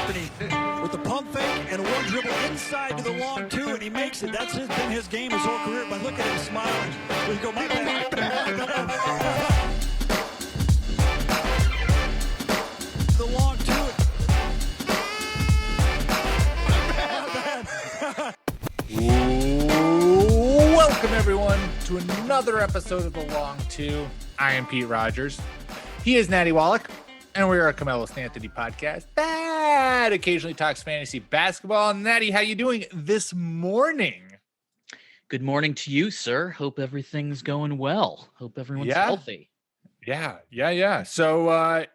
with the pump fake and a one dribble inside to the long two, and he makes it. That's been his game his whole career. But look at him smiling. We go, my bad. The long two. Welcome everyone to another episode of The Long Two. I am Pete Rogers. He is Natty Wallach. And we are a Camelos Natty podcast that occasionally talks fantasy basketball. Natty, how you doing this morning? Good morning to you, sir. Hope everything's going well. Hope everyone's healthy. Yeah. So,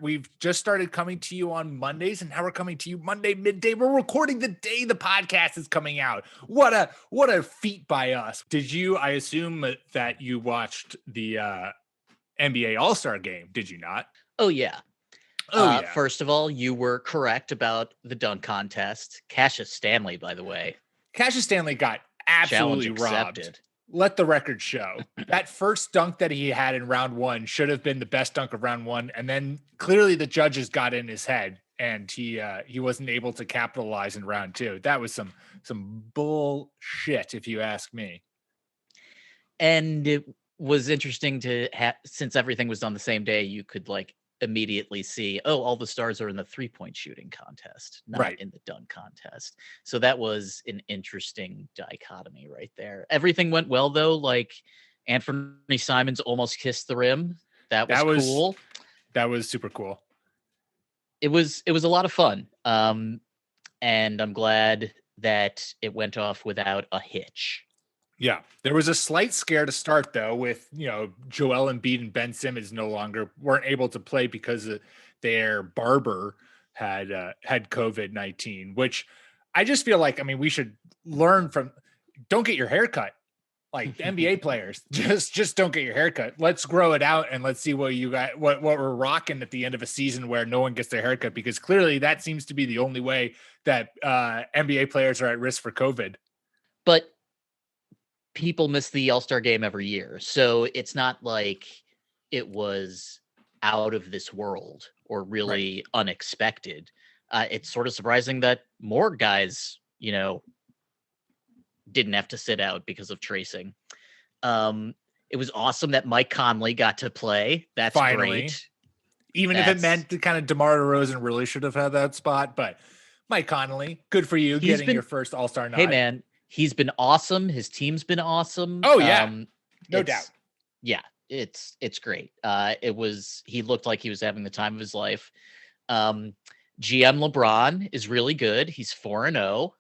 we've just started coming to you on Mondays, and now we're coming to you Monday midday. We're recording the day the podcast is coming out. What a feat by us. I assume that you watched the NBA All-Star game, did you not? Oh, yeah. First of all, you were correct about the dunk contest. Cassius Stanley, by the way. Cassius Stanley got absolutely robbed. Let the record show. That first dunk that he had in round one should have been the best dunk of round one. And then clearly the judges got in his head and he wasn't able to capitalize in round two. That was some bullshit, if you ask me. And it was interesting to have, since everything was on the same day, you could immediately see, all the stars are in the 3-point shooting contest, not in the dunk contest. So that was an interesting dichotomy right there. Everything went well though. Anthony Simons almost kissed the rim. That was cool. That was super cool. It was a lot of fun. And I'm glad that it went off without a hitch. Yeah, there was a slight scare to start though with, Joel Embiid and Ben Simmons weren't able to play because their barber had COVID-19, which I just feel like, we should learn from. Don't get your hair cut like NBA players. Just don't get your hair cut. Let's grow it out and let's see what you got, what we're rocking at the end of a season where no one gets their haircut, because clearly that seems to be the only way that NBA players are at risk for COVID. But people miss the All-Star game every year. So it's not like it was out of this world or really unexpected. It's sort of surprising that more guys, didn't have to sit out because of tracing. It was awesome that Mike Conley got to play. That's finally great. Even if it meant that kind of DeMar DeRozan really should have had that spot, but Mike Conley, good for you getting your first All-Star nod. Hey man, he's been awesome. His team's been awesome. Oh yeah, no doubt. Yeah, it's great. He looked like he was having the time of his life. GM LeBron is really good. He's 4-0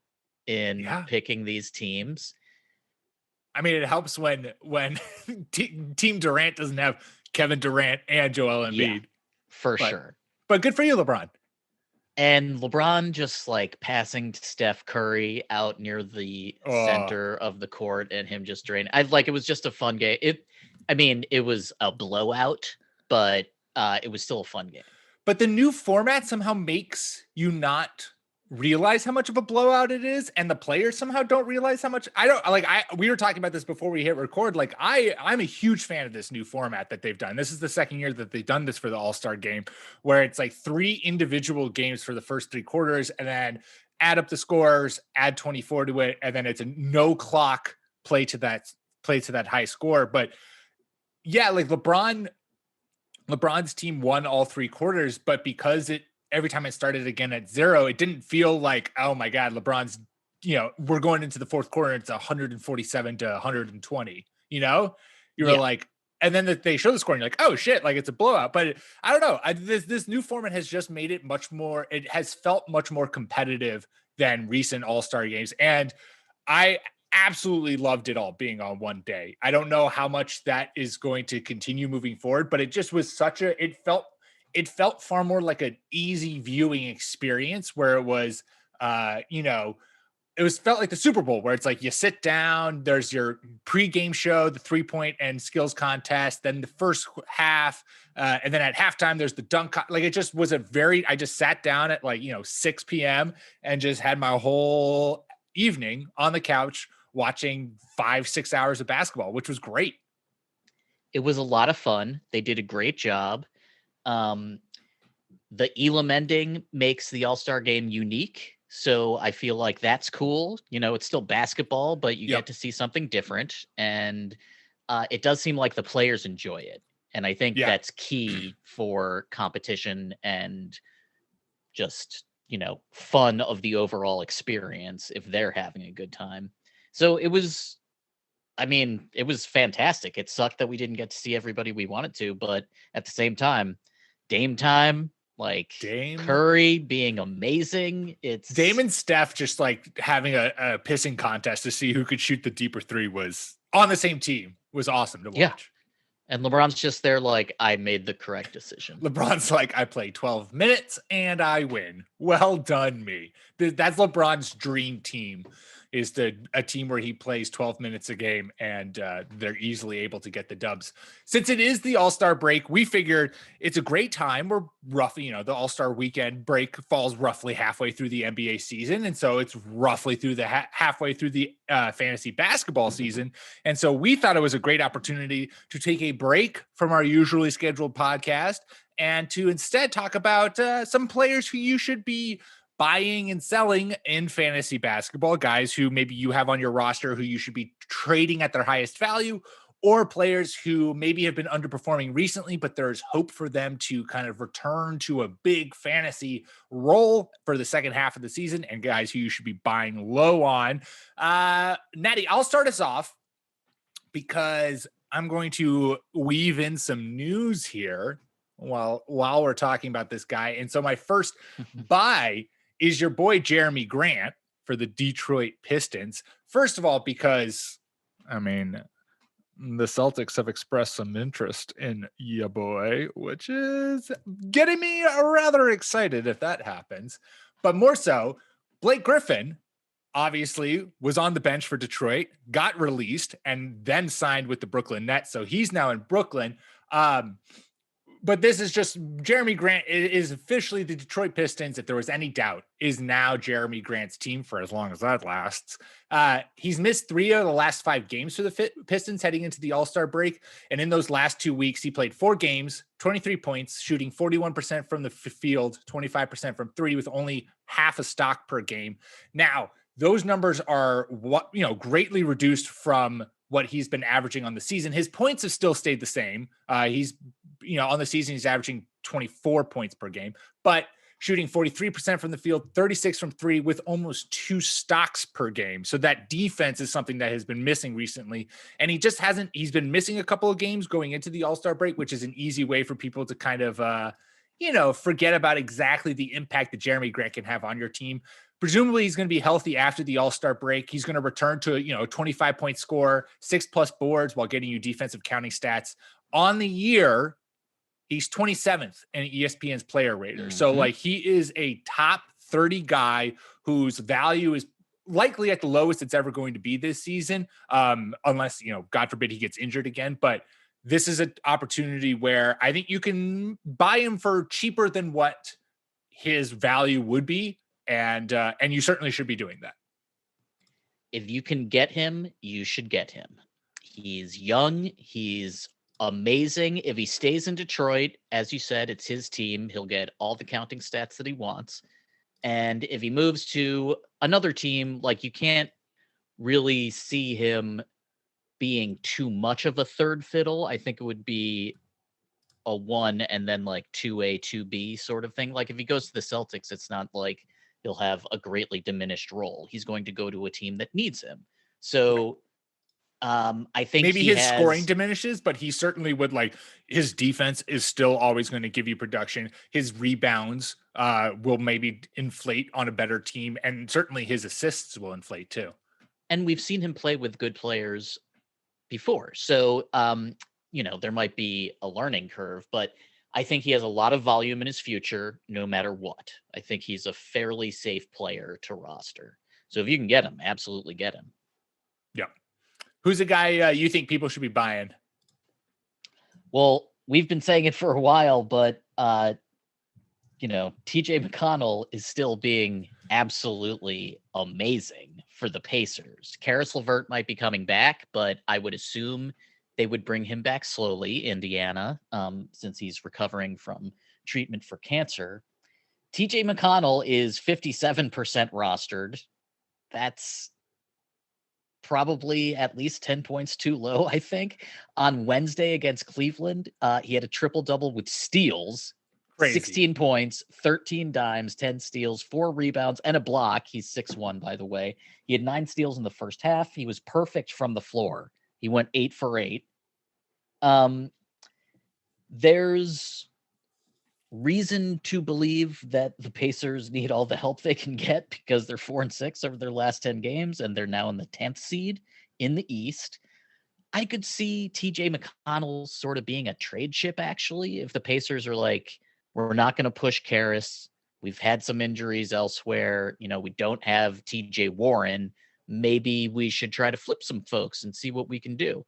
in picking these teams. It helps when Team Durant doesn't have Kevin Durant and Joel Embiid. For sure. But good for you, LeBron. And LeBron just passing to Steph Curry out near the center of the court and him just draining. It was just a fun game. It was a blowout, but it was still a fun game. But the new format somehow makes you not realize how much of a blowout it is, and the players somehow don't realize how much. We were talking about this before we hit record. I'm a huge fan of this new format that they've done. This is the second year that they've done this for the All-Star game, where it's 3 individual games for the first 3 quarters, and then add up the scores, add 24 to it, and then it's a no clock play to that high score. But yeah, LeBron's team won all 3 quarters, but because every time it started again at 0, it didn't feel like, oh my God, LeBron's, we're going into the fourth quarter. It's 147 to 120, and then they show the score and you're like, oh shit, it's a blowout. But I don't know. This new format has just made it it has felt much more competitive than recent All-Star games. And I absolutely loved it all being on one day. I don't know how much that is going to continue moving forward, but it just was it felt far more like an easy viewing experience, where it was, felt like the Super Bowl, where it's you sit down, there's your pregame show, the 3-point and skills contest, then the first half, and then at halftime, there's the dunk. It just was I just sat down at 6 p.m. and just had my whole evening on the couch watching 5-6 hours of basketball, which was great. It was a lot of fun. They did a great job. the Elam ending makes the All-Star game unique. So I feel like that's cool. It's still basketball, but you get to see something different. And it does seem like the players enjoy it. And I think that's key for competition and just, fun of the overall experience if they're having a good time. So it was fantastic. It sucked that we didn't get to see everybody we wanted to, but at the same time, Dame time, like Curry being amazing. It's Dame and Steph just like having a pissing contest to see who could shoot the deeper three was on the same team was awesome to watch. Yeah. And LeBron's just there like, I made the correct decision. LeBron's like, I play 12 minutes and I win. Well done, me. That's LeBron's dream team, is a team where he plays 12 minutes a game and they're easily able to get the dubs. Since it is the All-Star break, we figured it's a great time. We're roughly, the All-Star weekend break falls roughly halfway through the NBA season. And so it's roughly through the halfway through the fantasy basketball season. And so we thought it was a great opportunity to take a break from our usually scheduled podcast and to instead talk about some players who you should be buying and selling in fantasy basketball, guys who maybe you have on your roster who you should be trading at their highest value, or players who maybe have been underperforming recently, but there's hope for them to kind of return to a big fantasy role for the second half of the season, and guys who you should be buying low on. Natty, I'll start us off because I'm going to weave in some news here while we're talking about this guy. And so my first buy is your boy Jeremy Grant for the Detroit Pistons. First of all, because, the Celtics have expressed some interest in ya boy, which is getting me rather excited if that happens. But more so, Blake Griffin obviously was on the bench for Detroit, got released, and then signed with the Brooklyn Nets. So he's now in Brooklyn. But this is just Jeremy Grant is officially the Detroit Pistons. If there was any doubt, is now Jeremy Grant's team for as long as that lasts. He's missed 3 of the last 5 games for the Pistons heading into the All-Star break. And in those last 2 weeks, he played 4 games, 23 points, shooting 41% from the field, 25% from 3 with only half a stock per game. Now, those numbers are greatly reduced from what he's been averaging on the season. His points have still stayed the same. He's on the season, he's averaging 24 points per game, but shooting 43% from the field, 36 from 3 with almost 2 stocks per game. So that defense is something that has been missing recently. And he's been missing a couple of games going into the All-Star break, which is an easy way for people to kind of, forget about exactly the impact that Jeremy Grant can have on your team. Presumably he's going to be healthy after the All-Star break. He's going to return to, a 25-point score, 6+ boards while getting you defensive counting stats. On the year, he's 27th in ESPN's player rater. So he is a top 30 guy whose value is likely at the lowest it's ever going to be this season. Unless, God forbid he gets injured again. But this is an opportunity where I think you can buy him for cheaper than what his value would be. And you certainly should be doing that. If you can get him, you should get him. He's young. He's amazing. If he stays in Detroit, as you said, it's his team. He'll get all the counting stats that he wants. And if he moves to another team, you can't really see him being too much of a third fiddle. I think it would be a 1 and then 2A, 2B sort of thing. If he goes to the Celtics, it's not like he'll have a greatly diminished role. He's going to go to a team that needs him. So I think maybe his scoring diminishes, but he certainly would his defense is still always going to give you production. His rebounds will maybe inflate on a better team, and certainly his assists will inflate too. And we've seen him play with good players before. So, there might be a learning curve, but I think he has a lot of volume in his future, no matter what. I think he's a fairly safe player to roster. So if you can get him, absolutely get him. Yeah. Who's a guy you think people should be buying? Well, we've been saying it for a while, but, TJ McConnell is still being absolutely amazing for the Pacers. Karis LeVert might be coming back, but I would assume they would bring him back slowly, Indiana, since he's recovering from treatment for cancer. TJ McConnell is 57% rostered. That's probably at least 10 points too low, I think. On Wednesday against Cleveland, he had a triple-double with steals. Crazy. 16 points, 13 dimes, 10 steals, 4 rebounds, and a block. He's 6'1", by the way. He had 9 steals in the first half. He was perfect from the floor. He went 8 for 8. There's reason to believe that the Pacers need all the help they can get because they're 4-6 over their last 10 games, and they're now in the 10th seed in the East. I could see TJ McConnell sort of being a trade chip, actually, if the Pacers are like, we're not going to push Karras. We've had some injuries elsewhere. We don't have TJ Warren. Maybe we should try to flip some folks and see what we can do.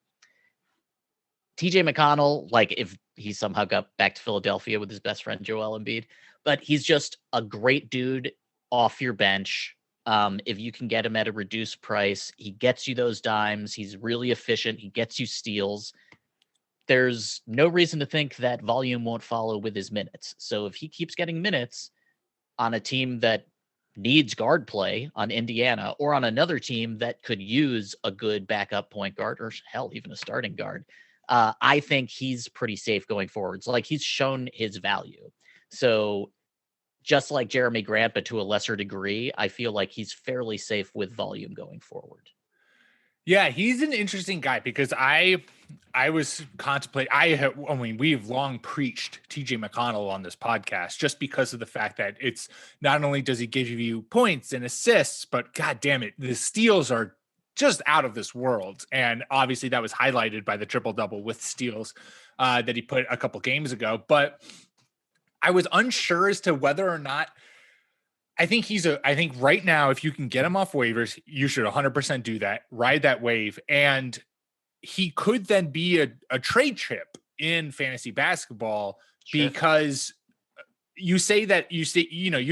TJ McConnell, like if he somehow got back to Philadelphia with his best friend Joel Embiid, but he's just a great dude off your bench. If you can get him at a reduced price, he gets you those dimes. He's really efficient. He gets you steals. There's no reason to think that volume won't follow with his minutes. So if he keeps getting minutes on a team that needs guard play, on Indiana, or on another team that could use a good backup point guard, or hell, even a starting guard, I think he's pretty safe going forward. So like he's shown his value. So just like Jeremy Grant, but to a lesser degree, I feel like he's fairly safe with volume going forward. Yeah, he's an interesting guy because I was contemplating. We've long preached TJ McConnell on this podcast just because of the fact that it's not only does he give you points and assists, but God damn it, the steals are just out of this world. And obviously that was highlighted by the triple-double with steals that he put a couple games ago. But I was unsure as to whether or not I think right now, if you can get him off waivers, you should 100% do that, ride that wave. And he could then be a trade chip in fantasy basketball. Sure. Because you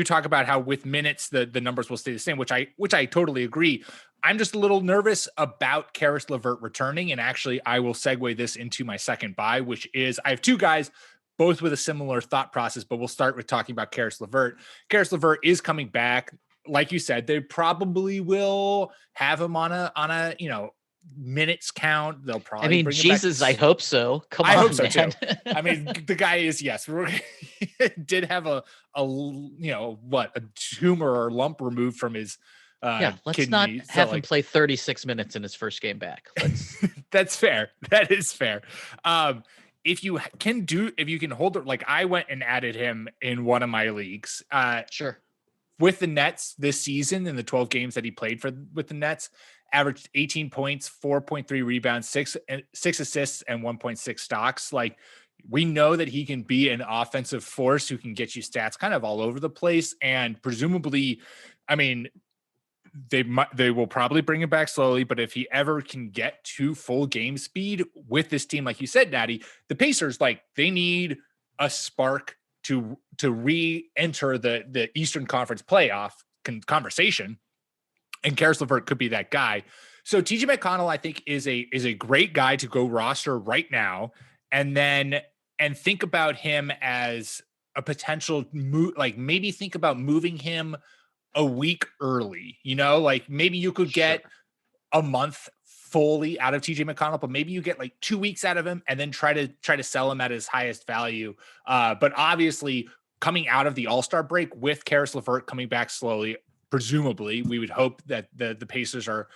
talk about how with minutes, the numbers will stay the same, which I totally agree. I'm just a little nervous about Caris LeVert returning. And actually I will segue this into my second buy, which is I have two guys, both with a similar thought process, but we'll start with talking about Caris LeVert. Caris LeVert is coming back. Like you said, they probably will have him on a minutes count. They'll probably bring Jesus, him back. I hope so. I hope so too. The guy is, yes, did have a tumor or lump removed from his let's kidney. not have him play 36 minutes in his first game back. That's fair. That is fair. If you can hold it, like I went and added him in one of my leagues. Sure. With the Nets this season, in the 12 games that he played with the Nets, averaged 18 points, 4.3 rebounds, six assists, and 1.6 stocks. Like, we know that he can be an offensive force who can get you stats kind of all over the place. And presumably, they will probably bring him back slowly, but if he ever can get to full game speed with this team, like you said, Natty, the Pacers, they need a spark to re-enter the Eastern Conference playoff conversation, and Caris LeVert could be that guy. So TJ McConnell, I think, is a great guy to go roster right now, and think about him as a potential move. Like, maybe think about moving him a week early, maybe you could get a month fully out of TJ McConnell, but maybe you get 2 weeks out of him and then try to sell him at his highest value. But obviously, coming out of the All-Star break with Caris LeVert coming back slowly, presumably we would hope that the Pacers are,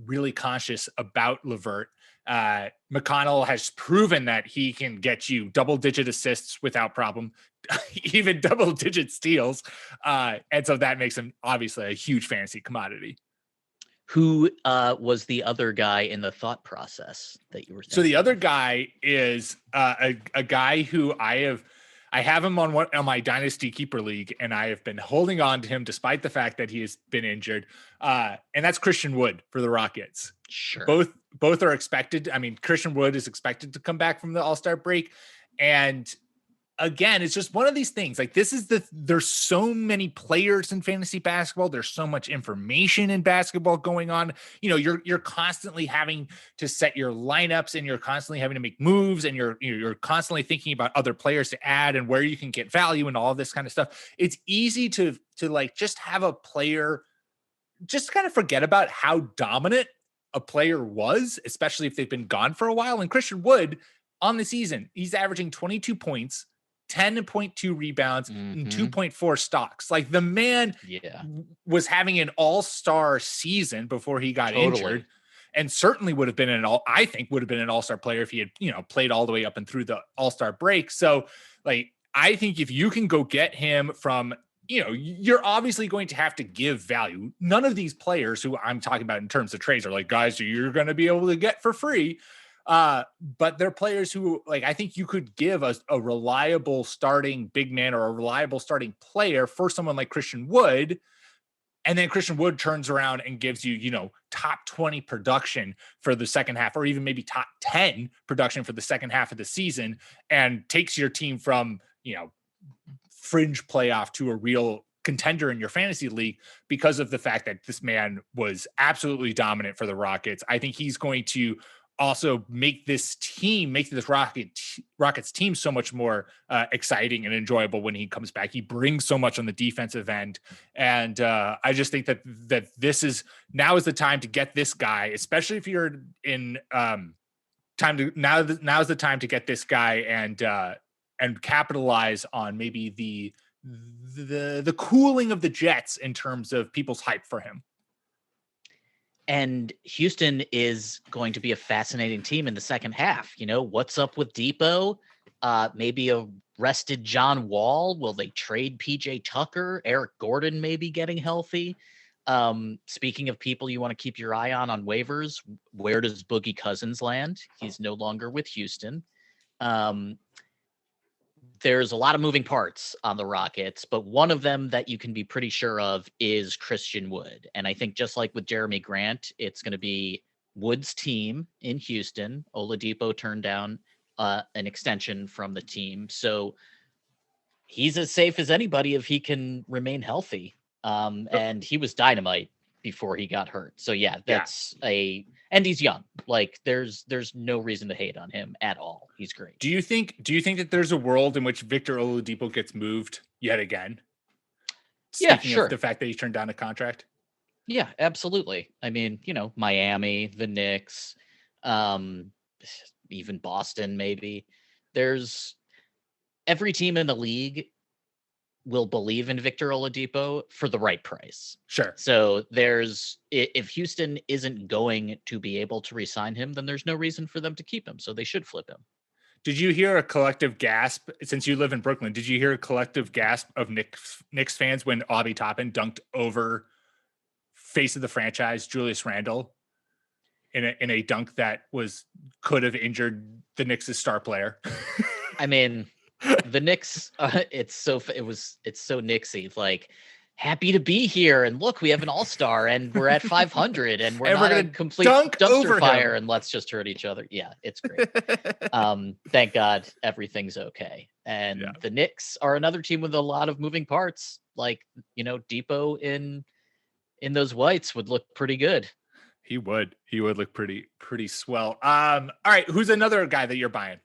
really conscious about LeVert. McConnell has proven that he can get you double-digit assists without problem, even double-digit steals. And so that makes him obviously a huge fantasy commodity. Who was the other guy in the thought process that you were thinking? So the other guy is a guy who I have him on my Dynasty Keeper League, and I have been holding on to him despite the fact that he has been injured. And that's Christian Wood for the Rockets. Sure. Both are expected. Christian Wood is expected to come back from the All-Star break, and again, it's just one of these things. Like there's so many players in fantasy basketball. There's so much information in basketball going on. You're constantly having to set your lineups, and you're constantly having to make moves, and you're constantly thinking about other players to add and where you can get value and all this kind of stuff. It's easy to like just have a player just kind of forget about how dominant a player was, especially if they've been gone for a while. And Christian Wood on the season, he's averaging 22 points, 10.2 rebounds, and 2.4 stocks. Like the man was having an all-star season before he got injured, and certainly would have been an all-star player if he had, played all the way up and through the all-star break. So like, I think if you can go get him from, you're obviously going to have to give value. None of these players who I'm talking about in terms of trades are like guys who you're going to be able to get for free. But they're players who, like, I think you could give a reliable starting big man or a reliable starting player for someone like Christian Wood. And then Christian Wood turns around and gives you, top 20 production for the second half, or even maybe top 10 production for the second half of the season, and takes your team from, fringe playoff to a real contender in your fantasy league because of the fact that this man was absolutely dominant for the Rockets. I think he's going to also make this Rockets team so much more exciting and enjoyable when he comes back. He brings so much on the defensive end. And I just think that now is the time to get this guy, especially if you're in now is the time to get this guy and capitalize on maybe the cooling of the Jets in terms of people's hype for him. And Houston is going to be a fascinating team in the second half. What's up with Depot? Maybe a rested John Wall. Will they trade PJ Tucker? Eric Gordon maybe getting healthy. Speaking of people you want to keep your eye on waivers, where does Boogie Cousins land? He's no longer with Houston. There's a lot of moving parts on the Rockets, but one of them that you can be pretty sure of is Christian Wood. And I think just like with Jeremy Grant, it's going to be Wood's team in Houston. Oladipo turned down an extension from the team. So he's as safe as anybody if he can remain healthy. And he was dynamite before he got hurt. So and he's young. Like there's no reason to hate on him at all. He's great. Do you think that there's a world in which Victor Oladipo gets moved yet again? Speaking of the fact that he turned down a contract. Yeah, absolutely. I mean, Miami, the Knicks, even Boston, maybe. There's every team in the league will believe in Victor Oladipo for the right price. Sure. So if Houston isn't going to be able to re-sign him, then there's no reason for them to keep him. So they should flip him. Did you hear a collective gasp, since you live in Brooklyn, did you hear a collective gasp of Knicks fans when Obi Toppin dunked over face of the franchise, Julius Randle, in a dunk that could have injured the Knicks' star player? I mean, the Knicks, it's so Knicksy. Like, happy to be here, and look, we have an all-star, and we're at 500, and we're not a complete dumpster fire, and let's just hurt each other. Yeah, it's great. Thank God everything's okay. And the Knicks are another team with a lot of moving parts. Like, Depot in those whites would look pretty good. He would look pretty swell. All right, who's another guy that you're buying?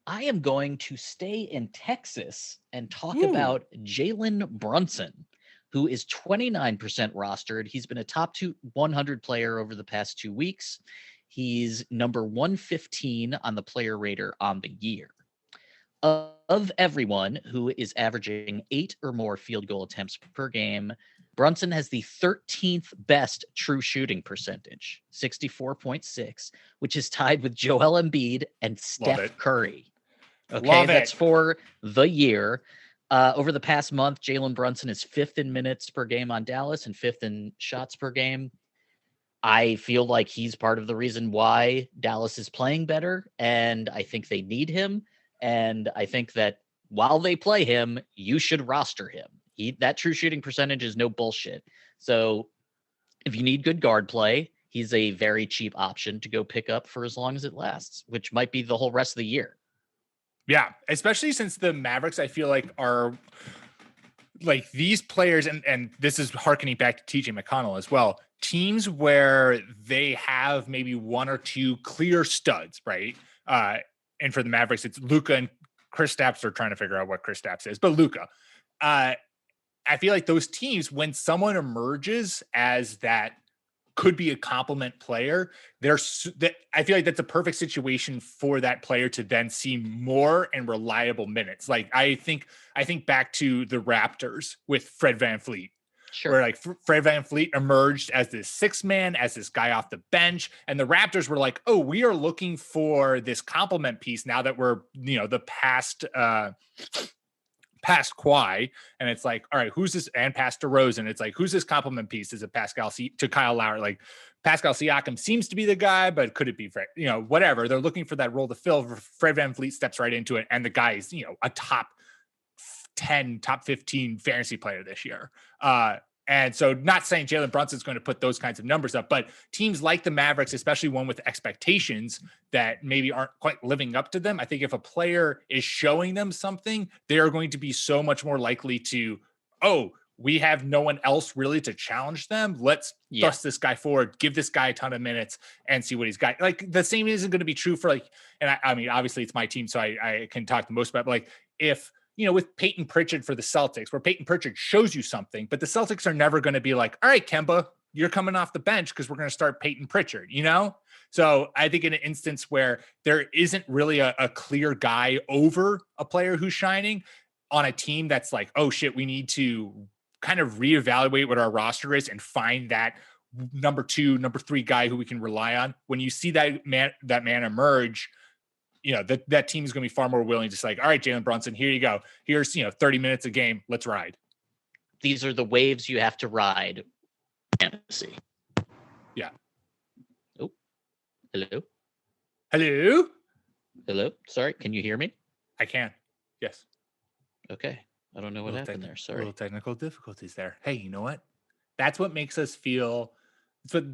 I am going to stay in Texas and talk about Jalen Brunson, who is 29% rostered. He's been a top 100 player over the past 2 weeks. He's number 115 on the player rater on the year. Of everyone who is averaging 8 or more field goal attempts per game, Brunson has the 13th best true shooting percentage, 64.6, which is tied with Joel Embiid and Steph Curry. Okay, that's for the year. Over the past month, Jalen Brunson is 5th in minutes per game on Dallas and 5th in shots per game. I feel like he's part of the reason why Dallas is playing better, and I think they need him. And I think that while they play him, you should roster him. That true shooting percentage is no bullshit. So if you need good guard play, he's a very cheap option to go pick up for as long as it lasts, which might be the whole rest of the year. Yeah, especially since the Mavericks, I feel like, are like these players, and this is harkening back to TJ McConnell as well, teams where they have maybe one or two clear studs, right? And for the Mavericks, it's Luka and Kristaps. Are trying to figure out what Kristaps is, but Luka. I feel like those teams, when someone emerges as that could be a compliment player, I feel like that's a perfect situation for that player to then see more and reliable minutes. Like I think back to the Raptors with Fred VanVleet. Sure. Where like Fred VanVleet emerged as this sixth man, as this guy off the bench, and the Raptors were like, "Oh, we are looking for this compliment piece now that we're, the past Kawhi," and it's like, all right, who's this? And past DeRozan, it's like, who's this compliment piece? Is it to Kyle Lowry? Like Pascal Siakam seems to be the guy, but could it be Fred? Whatever. They're looking for that role to fill. Fred VanVleet steps right into it, and the guy is, a top 10, top 15 fantasy player this year. And so, not saying Jalen Brunson is going to put those kinds of numbers up, but teams like the Mavericks, especially one with expectations that maybe aren't quite living up to them, I think if a player is showing them something, they are going to be so much more likely to, we have no one else really to challenge them. Let's thrust this guy forward, give this guy a ton of minutes, and see what he's got. Like the same isn't going to be true for and I mean, obviously it's my team, so I can talk the most about, but if with Peyton Pritchard for the Celtics, where Peyton Pritchard shows you something, but the Celtics are never going to be like, all right, Kemba, you're coming off the bench because we're going to start Peyton Pritchard, So I think in an instance where there isn't really a clear guy over a player who's shining on a team that's like, oh shit, we need to kind of reevaluate what our roster is and find that number 2, number 3 guy who we can rely on. When you see that man emerge, that team is going to be far more willing to say, like, all right, Jalen Brunson, here you go. Here's, 30 minutes a game. Let's ride. These are the waves you have to ride. Fantasy. Yeah. Oh, hello. Hello. Hello. Sorry. Can you hear me? I can. Yes. Okay. I don't know what happened there. Sorry. Little technical difficulties there. Hey, you know what? That's what makes us feel, it's what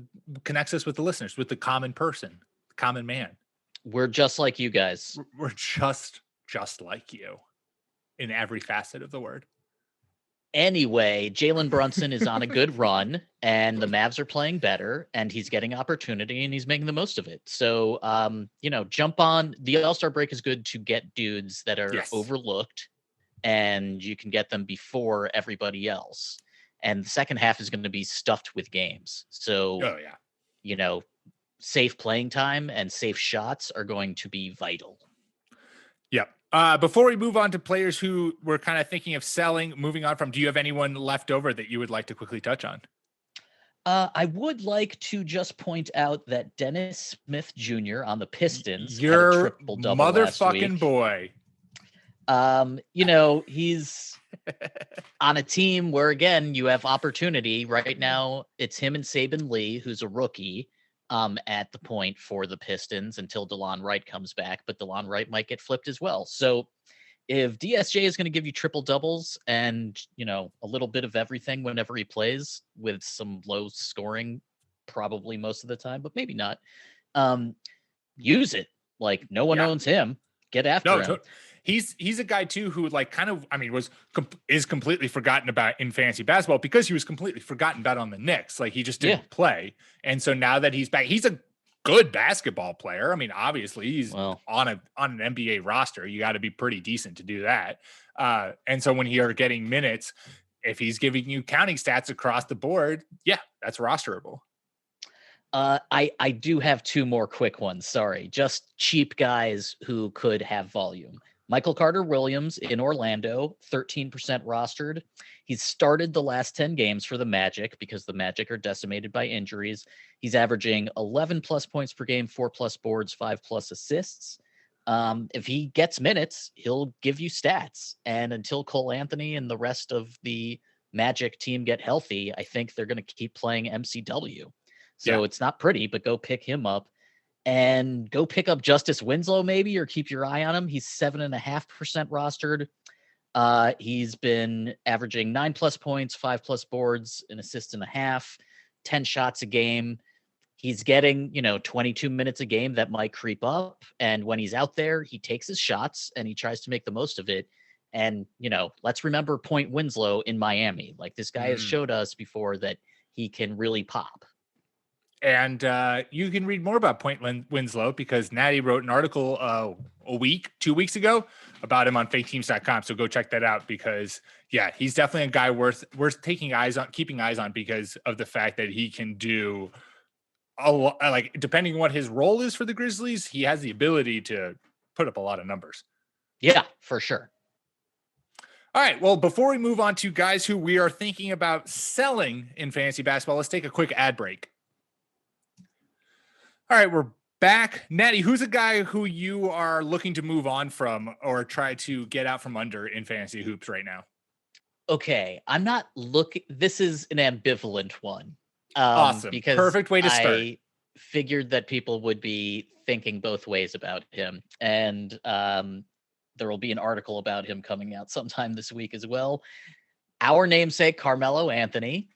connects us with the listeners, with the common person, the common man. We're just like you guys. We're just like you in every facet of the word. Anyway, Jalen Brunson is on a good run, and the Mavs are playing better, and he's getting opportunity, and he's making the most of it. So, jump on. The All-Star break is good to get dudes that are overlooked, and you can get them before everybody else. And the second half is going to be stuffed with games. So, safe playing time and safe shots are going to be vital. Yep. Before we move on to players who we're kind of thinking of selling, moving on from, do you have anyone left over that you would like to quickly touch on? I would like to just point out that Dennis Smith Jr. on the Pistons, your had a triple-double motherfucking boy. He's on a team where, again, you have opportunity. Right now, it's him and Saban Lee, who's a rookie, at the point for the Pistons until DeLon Wright comes back, but DeLon Wright might get flipped as well. So if DSJ is going to give you triple doubles and, a little bit of everything whenever he plays with some low scoring, probably most of the time, but maybe not, use it. Like no one owns him. Get after him. He's a guy too who is completely forgotten about in fantasy basketball because he was completely forgotten about on the Knicks. Like he just didn't play. And so now that he's back, he's a good basketball player. I mean, obviously he's on an NBA roster. You got to be pretty decent to do that. And so when you're getting minutes, if he's giving you counting stats across the board, that's rosterable. I do have 2 more quick ones. Sorry. Just cheap guys who could have volume. Michael Carter-Williams in Orlando, 13% rostered. He's started the last 10 games for the Magic because the Magic are decimated by injuries. He's averaging 11 plus points per game, 4 plus boards, 5 plus assists. If he gets minutes, he'll give you stats. And until Cole Anthony and the rest of the Magic team get healthy, I think they're going to keep playing MCW. So it's not pretty, but go pick him up. And go pick up Justice Winslow maybe, or keep your eye on him. He's 7.5% rostered. He's been averaging 9 plus points, 5 plus boards, an assist and a half, 10 shots a game. He's getting, 22 minutes a game that might creep up. And when he's out there, he takes his shots and he tries to make the most of it. And, let's remember Point Winslow in Miami. Like, this guy has showed us before that he can really pop. And you can read more about Point Winslow because Natty wrote an article 2 weeks ago about him on faketeams.com. So go check that out because, yeah, he's definitely a guy worth keeping eyes on because of the fact that he can do a lot. Like, depending on what his role is for the Grizzlies, he has the ability to put up a lot of numbers. Yeah, for sure. All right. Well, before we move on to guys who we are thinking about selling in fantasy basketball, let's take a quick ad break. All right, we're back. Natty, who's a guy who you are looking to move on from or try to get out from under in fantasy hoops right now? Okay, I'm not looking. This is an ambivalent one. Awesome. Because perfect way to start. I figured that people would be thinking both ways about him. And there will be an article about him coming out sometime this week as well. Our namesake, Carmelo Anthony.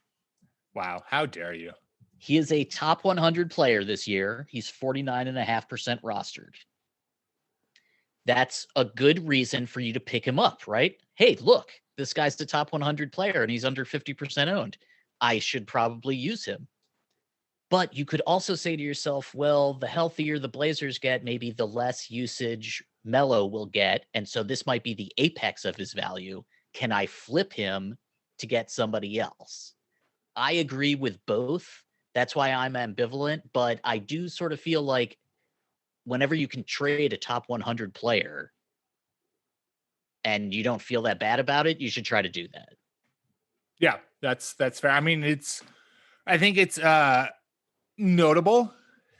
Wow. How dare you? He is a top 100 player this year. He's 49.5% rostered. That's a good reason for you to pick him up, right? Hey, look, this guy's the top 100 player and he's under 50% owned. I should probably use him. But you could also say to yourself, well, the healthier the Blazers get, maybe the less usage Melo will get. And so this might be the apex of his value. Can I flip him to get somebody else? I agree with both. That's why I'm ambivalent, but I do sort of feel like whenever you can trade a top 100 player and you don't feel that bad about it, you should try to do that. Yeah, that's fair. I mean, I think it's notable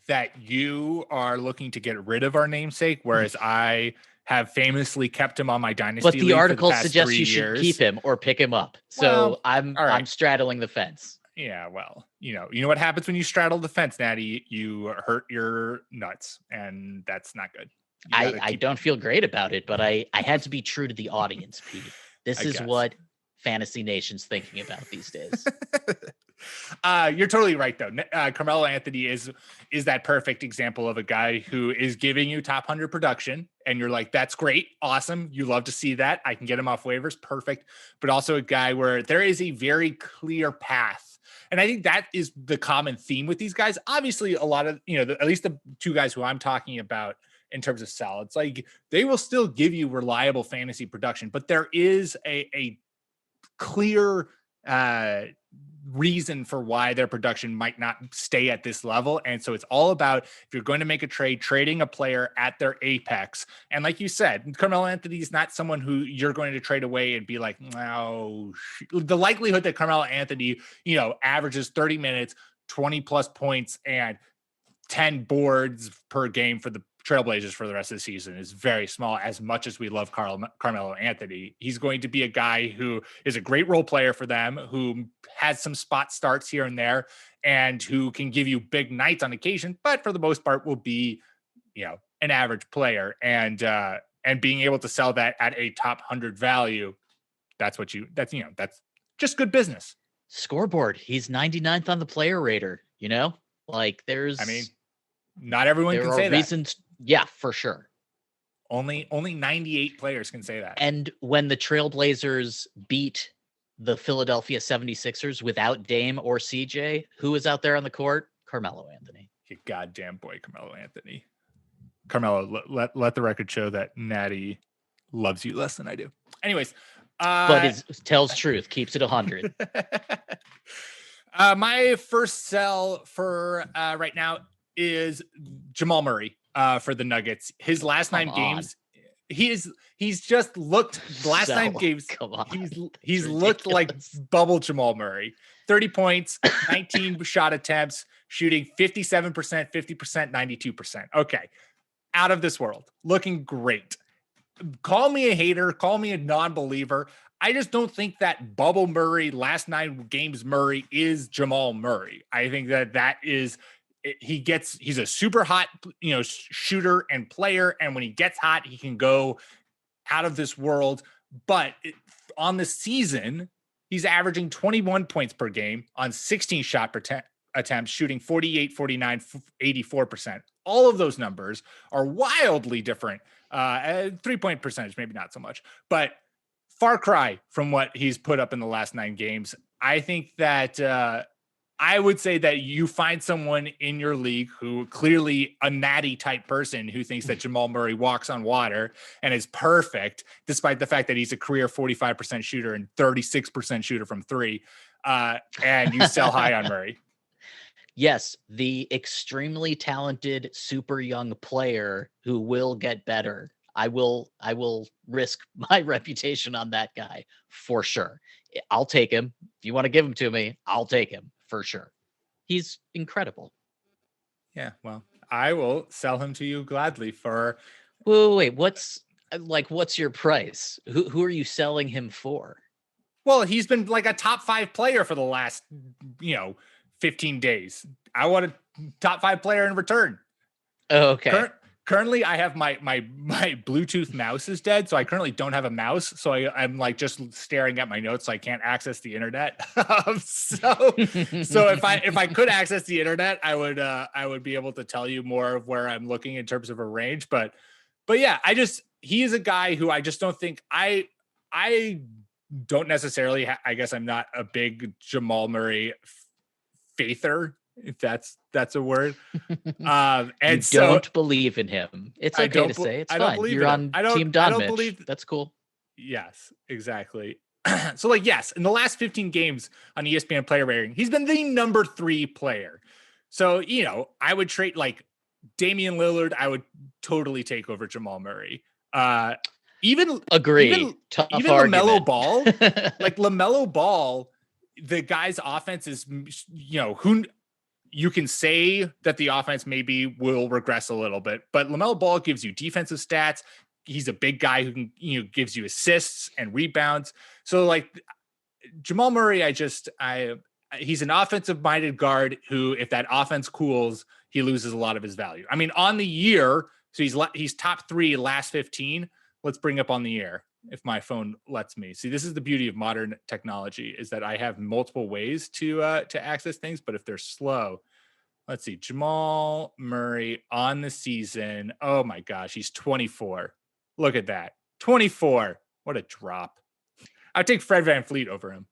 that you are looking to get rid of our namesake, whereas I have famously kept him on my dynasty. But the article suggests you should keep him or pick him up. So I'm straddling the fence. Yeah, well, you know what happens when you straddle the fence, Natty? You hurt your nuts, and that's not good. I don't feel great about it, but I had to be true to the audience, Pete. This is what Fantasy Nation's thinking about these days. You're totally right, though. Carmelo Anthony is that perfect example of a guy who is giving you top 100 production, and you're like, that's great, awesome. You love to see that. I can get him off waivers, perfect. But also a guy where there is a very clear path. And I think that is the common theme with these guys. Obviously, a lot of, at least the two guys who I'm talking about in terms of sell, it's like they will still give you reliable fantasy production, but there is a clear reason for why their production might not stay at this level. And so it's all about, if you're going to make a trade, trading a player at their apex. And like you said, Carmelo Anthony is not someone who you're going to trade away and be like, no, the likelihood that Carmelo Anthony, averages 30 minutes, 20 plus points and 10 boards per game for the Trailblazers for the rest of the season is very small. As much as we love Carmelo Anthony, he's going to be a guy who is a great role player for them, who has some spot starts here and there, and who can give you big nights on occasion, but for the most part will be, an average player. And being able to sell that at a top 100 value, that's just good business. Scoreboard. He's 99th on the player rater, not everyone can say that. Yeah, for sure. Only 98 players can say that. And when the Trailblazers beat the Philadelphia 76ers without Dame or CJ, who was out there on the court? Carmelo Anthony. You goddamn boy, Carmelo Anthony. Carmelo, let the record show that Natty loves you less than I do. Anyways. But tells truth, keeps it 100. My first sell for right now is Jamal Murray for the Nuggets. His last 9 games, he's just looked the last 9 games. He's looked like bubble Jamal Murray. 30 points, 19 shot attempts, shooting 57%, 50%, 92%. Okay. Out of this world. Looking great. Call me a hater, call me a non-believer. I just don't think that bubble Murray, last 9 games Murray is Jamal Murray. I think that is he's a super hot, shooter and player. And when he gets hot, he can go out of this world. But on the season, he's averaging 21 points per game on 16 shot attempts, shooting 48, 49, 84%. All of those numbers are wildly different. 3-point percentage, maybe not so much, but far cry from what he's put up in the last 9 games. I think that I would say that you find someone in your league who clearly a Natty type person who thinks that Jamal Murray walks on water and is perfect, despite the fact that he's a career 45% shooter and 36% shooter from 3. And you sell high on Murray. Yes, the extremely talented, super young player who will get better. I will risk my reputation on that guy for sure. I'll take him. If you want to give him to me, I'll take him for sure. He's incredible. Yeah, well, I will sell him to you gladly for. Wait, what's your price? Who are you selling him for? Well, he's been like a top 5 player for the last, 15 days. I want a top 5 player in return. Oh, okay. Currently, I have my Bluetooth mouse is dead, so I currently don't have a mouse. So I'm like just staring at my notes, so I can't access the internet. So if I could access the internet, I would be able to tell you more of where I'm looking in terms of a range. But yeah, he is a guy who I just don't think I don't necessarily. I guess I'm not a big Jamal Murray faither, if that's a word. And you don't believe in him. It's okay to say. It's fine. You're on Team Don Mitch. That's cool. Yes, exactly. So yes, in the last 15 games on ESPN player rating, he's been the number 3 player. So, I would trade like Damian Lillard. I would totally take over Jamal Murray. Even agree. Tough even LaMelo Ball, like LaMelo Ball, the guy's offense is, who you can say that the offense maybe will regress a little bit, but LaMelo Ball gives you defensive stats. He's a big guy who can, gives you assists and rebounds. So like Jamal Murray, he's an offensive minded guard who, if that offense cools, he loses a lot of his value. I mean, on the year, so he's top 3 last 15. Let's bring up on the year if my phone lets me. See, this is the beauty of modern technology, is that I have multiple ways to access things, but if they're slow, let's see, Jamal Murray on the season. Oh my gosh, he's 24. Look at that. 24. What a drop. I'd take Fred VanVleet over him.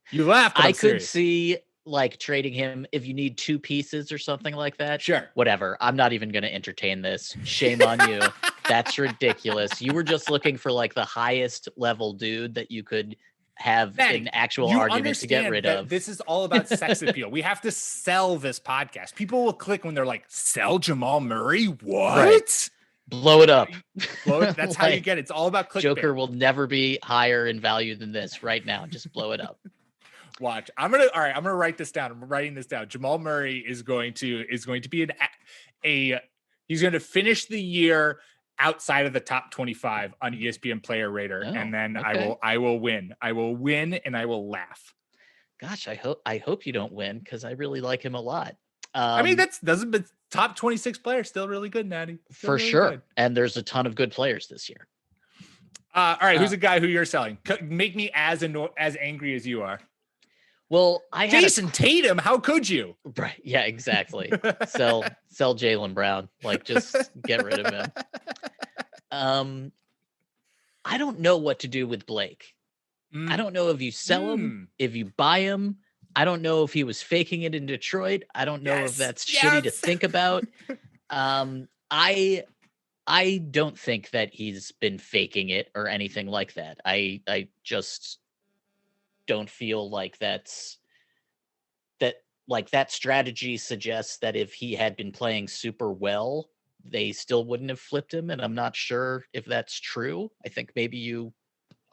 You laugh, but I could see like trading him if you need 2 pieces or something like that. Sure. Whatever. I'm not even going to entertain this. Shame on you. That's ridiculous. You were just looking for like the highest level dude that you could have an actual argument to get rid of. This is all about sex appeal. We have to sell this podcast. People will click when they're like, sell Jamal Murray? What? Right. Blow it up. That's how you get it. It's all about clickbait. Joker will never be higher in value than this right now. Just blow it up. Watch. I'm gonna write this down. I'm writing this down. Jamal Murray is going to be he's going to finish the year outside of the top 25 on ESPN Player Rater, and then okay. I will win. I will win, and I will laugh. Gosh, I hope you don't win, because I really like him a lot. I mean, but top 26 player, still really good, Natty. For really sure. Good. And there's a ton of good players this year. All right, who's a guy who you're selling? Make me as angry as you are. Well, Jason Tatum. How could you? Right. Yeah, exactly. sell Jaylen Brown. Like, just get rid of him. I don't know what to do with Blake. I don't know if you sell him, if you buy him. I don't know if he was faking it in Detroit. I don't know if that's shitty to think about. I don't think that he's been faking it or anything like that. I just don't feel like that strategy suggests that if he had been playing super well, they still wouldn't have flipped him. And I'm not sure if that's true. I think maybe you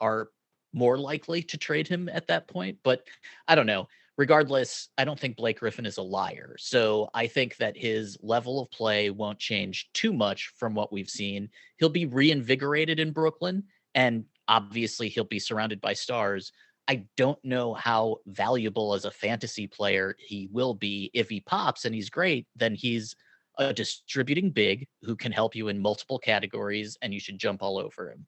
are more likely to trade him at that point, but I don't know. Regardless, I don't think Blake Griffin is a liar. So I think that his level of play won't change too much from what we've seen. He'll be reinvigorated in Brooklyn, and obviously he'll be surrounded by stars. I don't know how valuable as a fantasy player he will be. If he pops and he's great, then he's a distributing big who can help you in multiple categories, and you should jump all over him.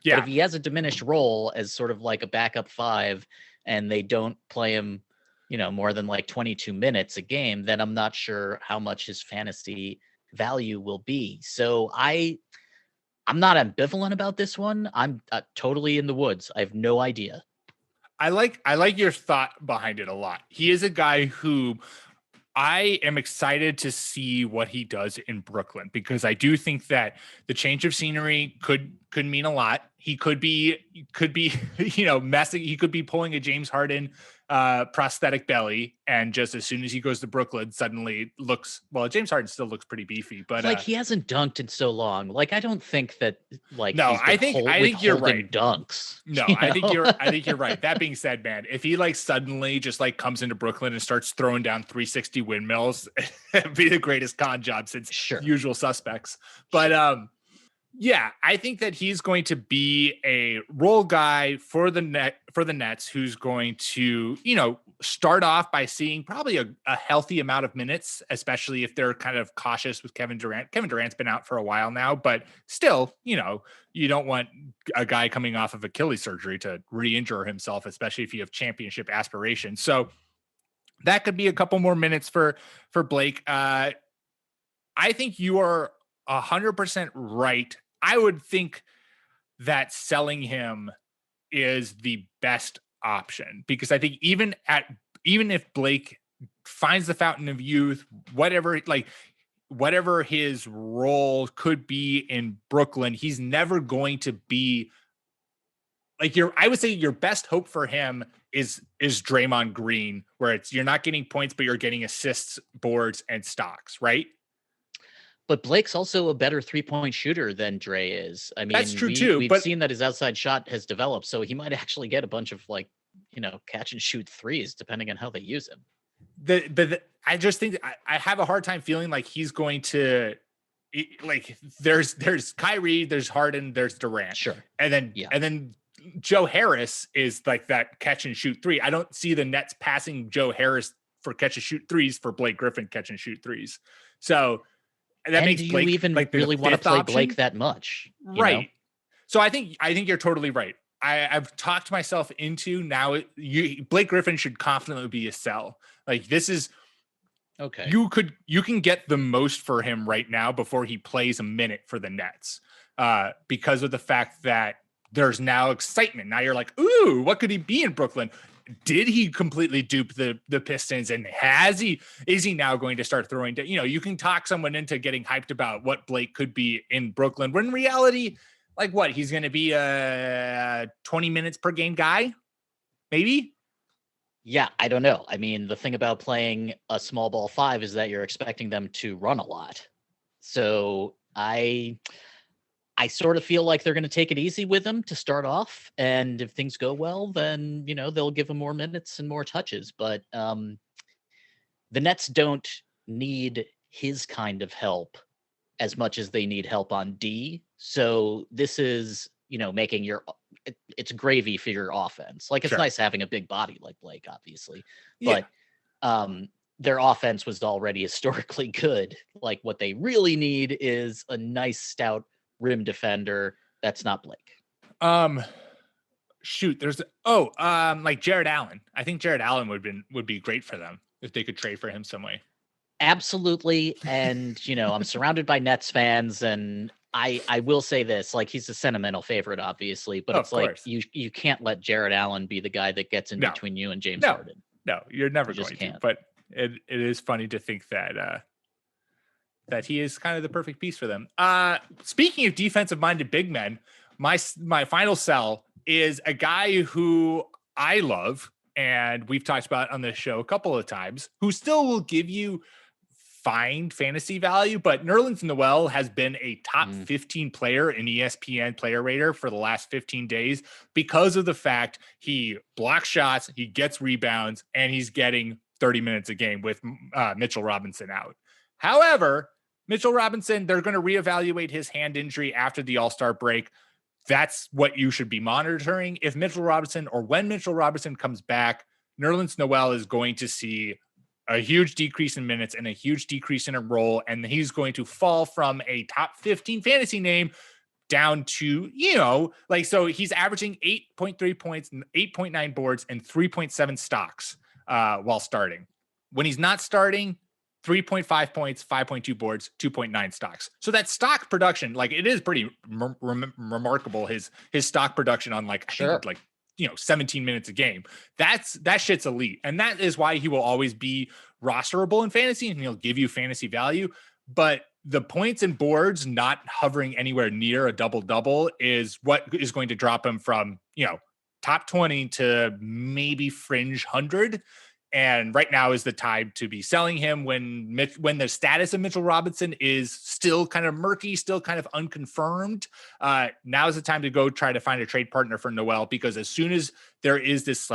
Yeah. But if he has a diminished role as sort of like a backup 5, and they don't play him more than like 22 minutes a game, then I'm not sure how much his fantasy value will be. So I'm not ambivalent about this one. I'm totally in the woods. I have no idea. I like your thought behind it a lot. He is a guy who I am excited to see what he does in Brooklyn, because I do think that the change of scenery could mean a lot. He could be messing. He could be pulling a James Harden prosthetic belly, and just as soon as he goes to Brooklyn, suddenly looks well. James Harden still looks pretty beefy, but like he hasn't dunked in so long. Like I don't think that like no, he's been I think you're right. Dunks. No, I think you're right. That being said, man, if he like suddenly just like comes into Brooklyn and starts throwing down 360 windmills, it'd be the greatest con job since Usual Suspects. But yeah, I think that he's going to be a role guy for the Nets, who's going to, start off by seeing probably a healthy amount of minutes, especially if they're kind of cautious with Kevin Durant. Kevin Durant's been out for a while now, but still, you don't want a guy coming off of Achilles surgery to re-injure himself, especially if you have championship aspirations. So that could be a couple more minutes for Blake. I think you are 100% right. I would think that selling him is the best option, because I think even if Blake finds the fountain of youth, whatever his role could be in Brooklyn, he's never going to be like I would say your best hope for him is Draymond Green, where you're not getting points, but you're getting assists, boards, and stocks, right? But Blake's also a better 3-point shooter than Dre is. I mean, that's true too. We've seen that his outside shot has developed, so he might actually get a bunch of catch and shoot threes, depending on how they use him. I just think I have a hard time feeling like he's going to there's Kyrie, there's Harden, there's Durant, sure, and then Joe Harris is like that catch and shoot three. I don't see the Nets passing Joe Harris for catch and shoot threes for Blake Griffin catch and shoot threes. So. That makes do Blake you even really want to play Blake that much? Right. So I think you're totally right. I've talked myself into now. Blake Griffin should confidently be a sell. Like this is okay. You can get the most for him right now before he plays a minute for the Nets, because of the fact that there's now excitement. Now you're like, ooh, what could he be in Brooklyn? Did he completely dupe the Pistons, and is he now going to start throwing you can talk someone into getting hyped about what Blake could be in Brooklyn, when in reality, like what, he's going to be a 20 minutes per game guy, maybe. Yeah, I don't know. I mean, the thing about playing a small ball 5 is that you're expecting them to run a lot. So I sort of feel like they're going to take it easy with him to start off. And if things go well, then, they'll give him more minutes and more touches. But the Nets don't need his kind of help as much as they need help on D. So this is, making it's gravy for your offense. Like, it's nice having a big body like Blake, obviously. Yeah. But their offense was already historically good. Like, what they really need is a nice, stout rim defender. That's not Blake. There's like Jared Allen. I think Jared Allen would be great for them if they could trade for him some way. Absolutely. And I'm surrounded by Nets fans, and I will say this, like, he's a sentimental favorite, obviously, but it's like you can't let Jared Allen be the guy that gets in between you and James Harden. No, you're never going to. But it is funny to think that he is kind of the perfect piece for them. Speaking of defensive-minded big men, my final sell is a guy who I love, and we've talked about on this show a couple of times, who still will give you fine fantasy value, but Nerlens Noel has been a top 15 player in ESPN Player Rater for the last 15 days because of the fact he blocks shots, he gets rebounds, and he's getting 30 minutes a game with Mitchell Robinson out. However, Mitchell Robinson, they're going to reevaluate his hand injury after the All-Star break. That's what you should be monitoring. If Mitchell Robinson, or when Mitchell Robinson comes back, Nerlens Noel is going to see a huge decrease in minutes and a huge decrease in a role, and he's going to fall from a top 15 fantasy name down to, so he's averaging 8.3 points, 8.9 boards, and 3.7 stocks while starting. When he's not starting, 3.5 points, 5.2 boards, 2.9 stocks. So that stock production, like it is pretty remarkable. His stock production on I think 17 minutes a game. That shit's elite. And that is why he will always be rosterable in fantasy and he'll give you fantasy value. But the points and boards not hovering anywhere near a double-double is what is going to drop him from, top 20 to maybe fringe 100. And right now is the time to be selling him when the status of Mitchell Robinson is still kind of murky, still kind of unconfirmed. Now is the time to go try to find a trade partner for Noel, because as soon as there is this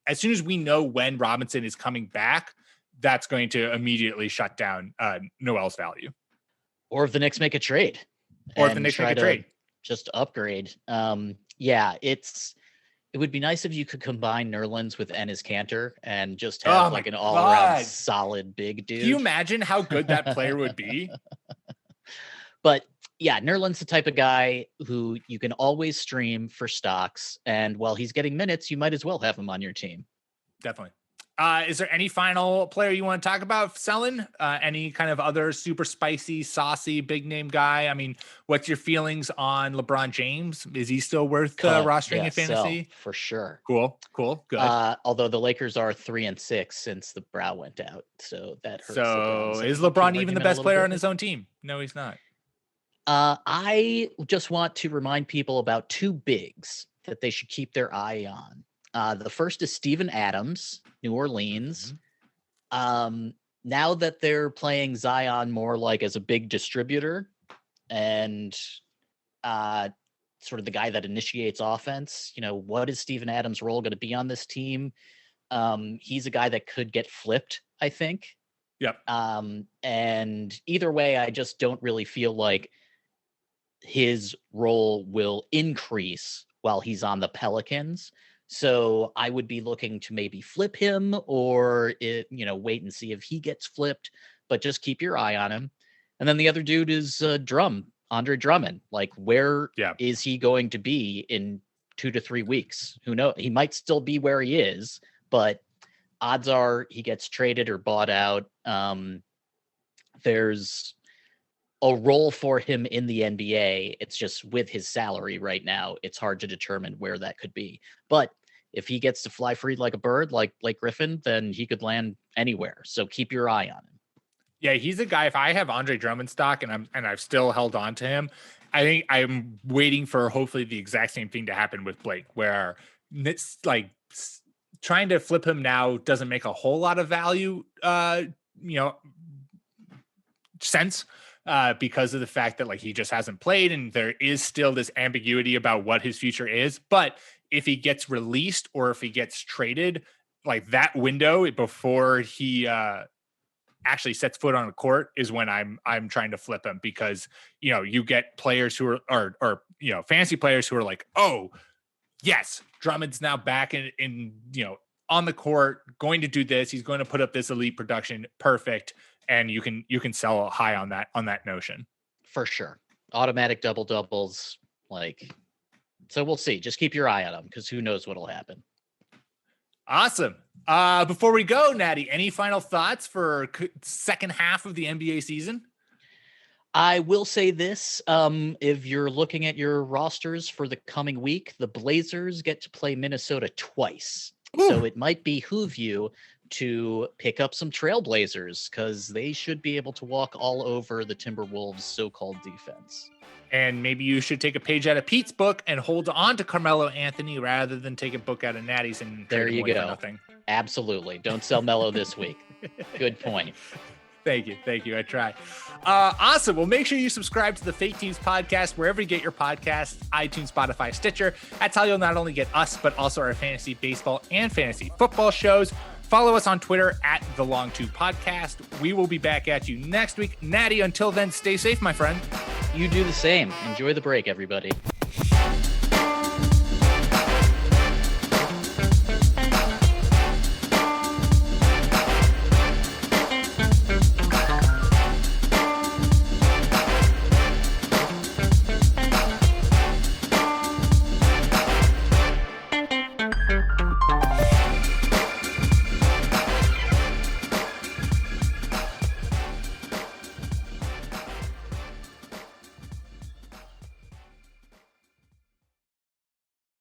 as soon as we know when Robinson is coming back, that's going to immediately shut down Noel's value. Or if the Knicks make a trade. Just upgrade. It would be nice if you could combine Nerlens with Enes Kanter and just have an all-around solid big dude. Can you imagine how good that player would be? But yeah, Nerlens the type of guy who you can always stream for stocks. And while he's getting minutes, you might as well have him on your team. Definitely. Is there any final player you want to talk about selling? Any kind of other super spicy, saucy, big name guy? I mean, what's your feelings on LeBron James? Is he still worth rostering in fantasy? Sell, for sure. Cool. Good. Although the Lakers are 3-6 since the brow went out, so that hurts. So is LeBron even the best player on his own team? No, he's not. I just want to remind people about two bigs that they should keep their eye on. The first is Steven Adams, New Orleans. Mm-hmm. Now that they're playing Zion more like as a big distributor and sort of the guy that initiates offense, what is Steven Adams' role going to be on this team? He's a guy that could get flipped, I think. Yep. And either way, I just don't really feel like his role will increase while he's on the Pelicans. So I would be looking to maybe flip him or, wait and see if he gets flipped, but just keep your eye on him. And then the other dude is Andre Drummond. Where is he going to be in 2 to 3 weeks? Who knows? He might still be where he is, but odds are he gets traded or bought out. There's a role for him in the NBA. It's just with his salary right now, it's hard to determine where that could be. But if he gets to fly free like a bird, like Blake Griffin, then he could land anywhere. So keep your eye on him. Yeah, he's a guy. If I have Andre Drummond stock and I've still held on to him, I think I'm waiting for hopefully the exact same thing to happen with Blake, where it's trying to flip him now doesn't make a whole lot of value, sense. Because of the fact that he just hasn't played and there is still this ambiguity about what his future is. But if he gets released or if he gets traded, that window before he actually sets foot on a court is when I'm trying to flip him, because you get players who are fantasy players who are like, oh yes, Drummond's now back in on the court, going to do this. He's going to put up this elite production. Perfect. And you can sell high on that notion. For sure. Automatic double doubles. So we'll see. Just keep your eye on them, because who knows what'll happen. Awesome. Before we go, Natty, any final thoughts for second half of the NBA season? I will say this. If you're looking at your rosters for the coming week, the Blazers get to play Minnesota twice. Ooh. So it might behoove you to pick up some Trailblazers, because they should be able to walk all over the Timberwolves' so-called defense. And maybe you should take a page out of Pete's book and hold on to Carmelo Anthony rather than take a book out of Natty's and there you go. Nothing. Absolutely. Don't sell Melo this week. Good point. Thank you. I try. Awesome. Well, make sure you subscribe to the Fake Teams podcast wherever you get your podcasts, iTunes, Spotify, Stitcher. That's how you'll not only get us, but also our fantasy baseball and fantasy football shows. Follow us on Twitter at The Long Two Podcast. We will be back at you next week. Natty, until then, stay safe, my friend. You do the same. Enjoy the break, everybody.